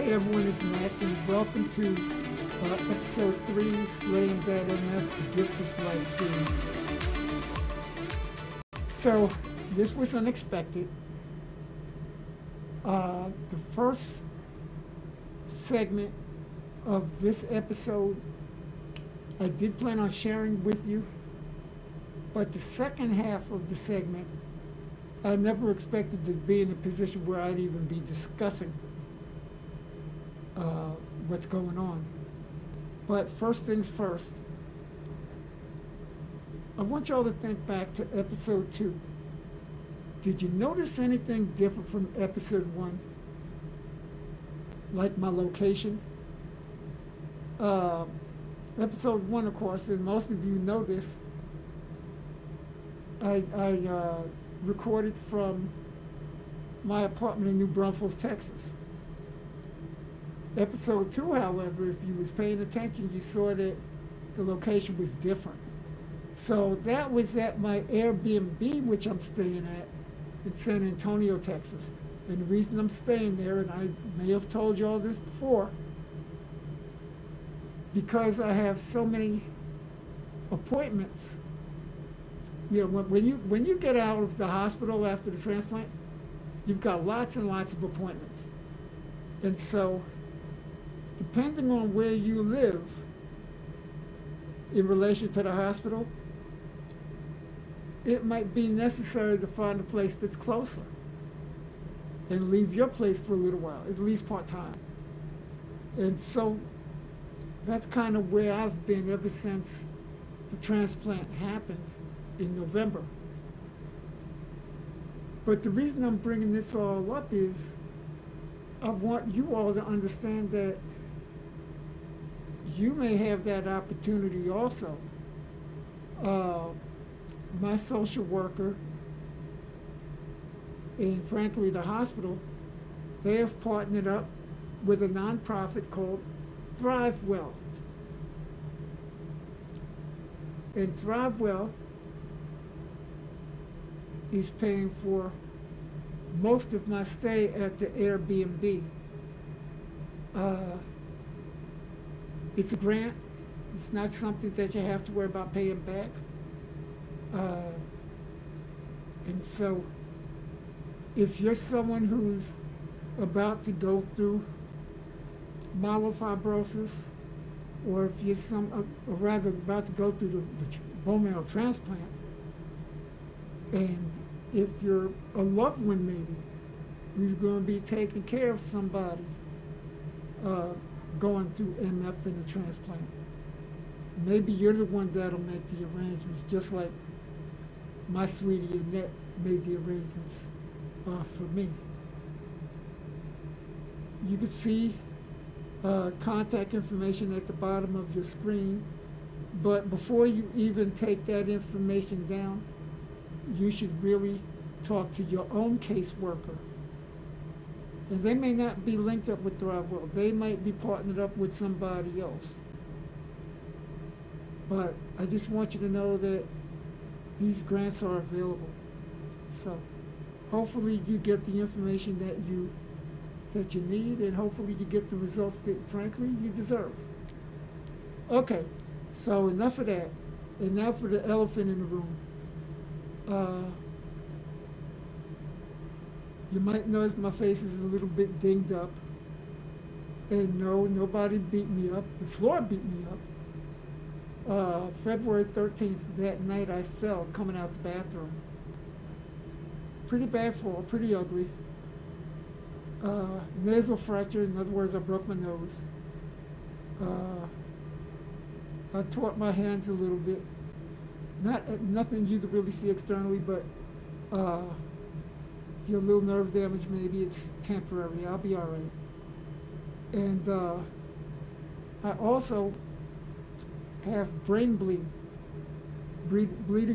everyone, it's Matt, and welcome to episode 3, Slayin that MF, the Gift of Life series. So, this was unexpected. The first segment of this episode, I did plan on sharing with you, but the second half of the segment, I never expected to be in a position where I'd even be discussing what's going on. But first things first, I want y'all to think back to episode 2. Did you notice anything different from episode 1? Like my location? Episode 1, of course, and most of you know this, I recorded from my apartment in New Braunfels, Texas. Episode 2, however, if you was paying attention, you saw that the location was different. So that was at my Airbnb, which I'm staying at in San Antonio, Texas. And the reason I'm staying there, and I may have told you all this before, because I have so many appointments. You know, when you get out of the hospital after the transplant, you've got lots and lots of appointments. And so, depending on where you live in relation to the hospital, it might be necessary to find a place that's closer and leave your place for a little while, at least part-time. And so that's kind of where I've been ever since the transplant happened in November. But the reason I'm bringing this all up is I want you all to understand that you may have that opportunity also. My social worker and frankly the hospital, they have partnered up with a nonprofit called ThriveWell. And ThriveWell is paying for most of my stay at the Airbnb. It's a grant. It's not something that you have to worry about paying back. And so, if you're someone who's about to go through myelofibrosis, or if you're or rather about to go through the bone marrow transplant, and if you're a loved one maybe who's going to be taking care of somebody going through MF in the transplant, maybe you're the one that'll make the arrangements, just like my sweetie Annette made the arrangements for me. You can see contact information at the bottom of your screen, but before you even take that information down, you should really talk to your own caseworker. And they may not be linked up with ThriveWell. They might be partnered up with somebody else. But I just want you to know that these grants are available. So hopefully you get the information that you need, and hopefully you get the results that frankly you deserve. Okay, so enough of that. And now for the elephant in the room. You might notice my face is a little bit dinged up. And no, nobody beat me up. The floor beat me up. February 13th, that night I fell coming out the bathroom. Pretty bad fall, pretty ugly. Nasal fracture, in other words, I broke my nose. I tore my hands a little bit. Nothing you could really see externally, but your little nerve damage maybe, it's temporary. I'll be all right. And I also have brain bleeding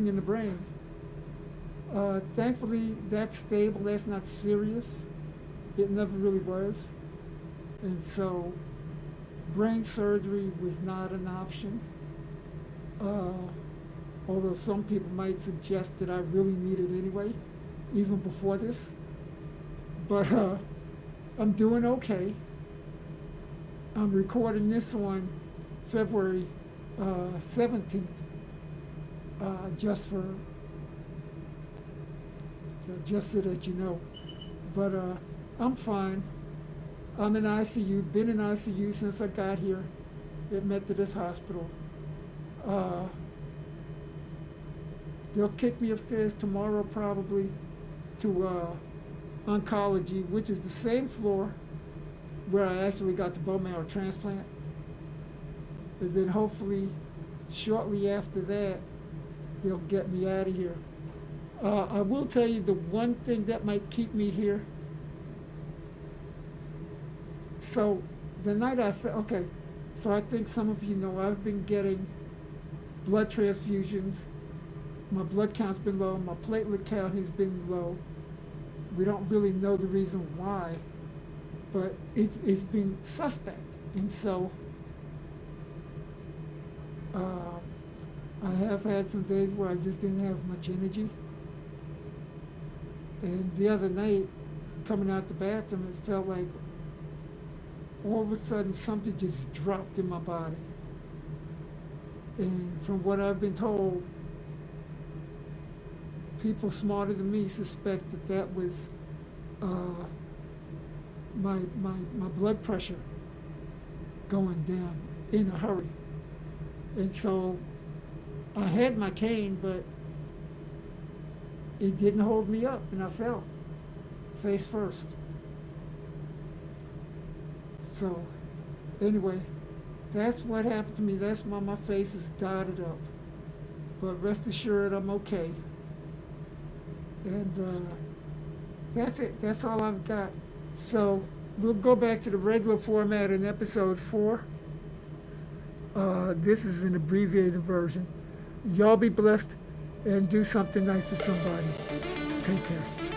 in the brain. Thankfully, that's stable. That's not serious. It never really was. And so brain surgery was not an option. Although some people might suggest that I really need it anyway, even before this. But I'm doing okay. I'm recording this on February 17th, just for, just so that you know. But I'm fine. I'm in ICU, been in ICU since I got here at Methodist Hospital. They'll kick me upstairs tomorrow probably to oncology, which is the same floor where I actually got the bone marrow transplant. And then hopefully shortly after that, they'll get me out of here. I will tell you the one thing that might keep me here. So the night I fell, okay, so I think some of you know I've been getting blood transfusions. My blood count's been low, my platelet count has been low. We don't really know the reason why, but it's been suspect. And so I have had some days where I just didn't have much energy. And the other night, coming out the bathroom, it felt like all of a sudden something just dropped in my body. And from what I've been told, people smarter than me suspect that that was my blood pressure going down in a hurry. And so I had my cane, but it didn't hold me up, and I fell face first. So anyway, that's what happened to me. That's why my face is dotted up. But rest assured, I'm okay. And that's it. That's all I've got. So we'll go back to the regular format in episode 4. This is an abbreviated version. Y'all be blessed and do something nice for somebody. Take care.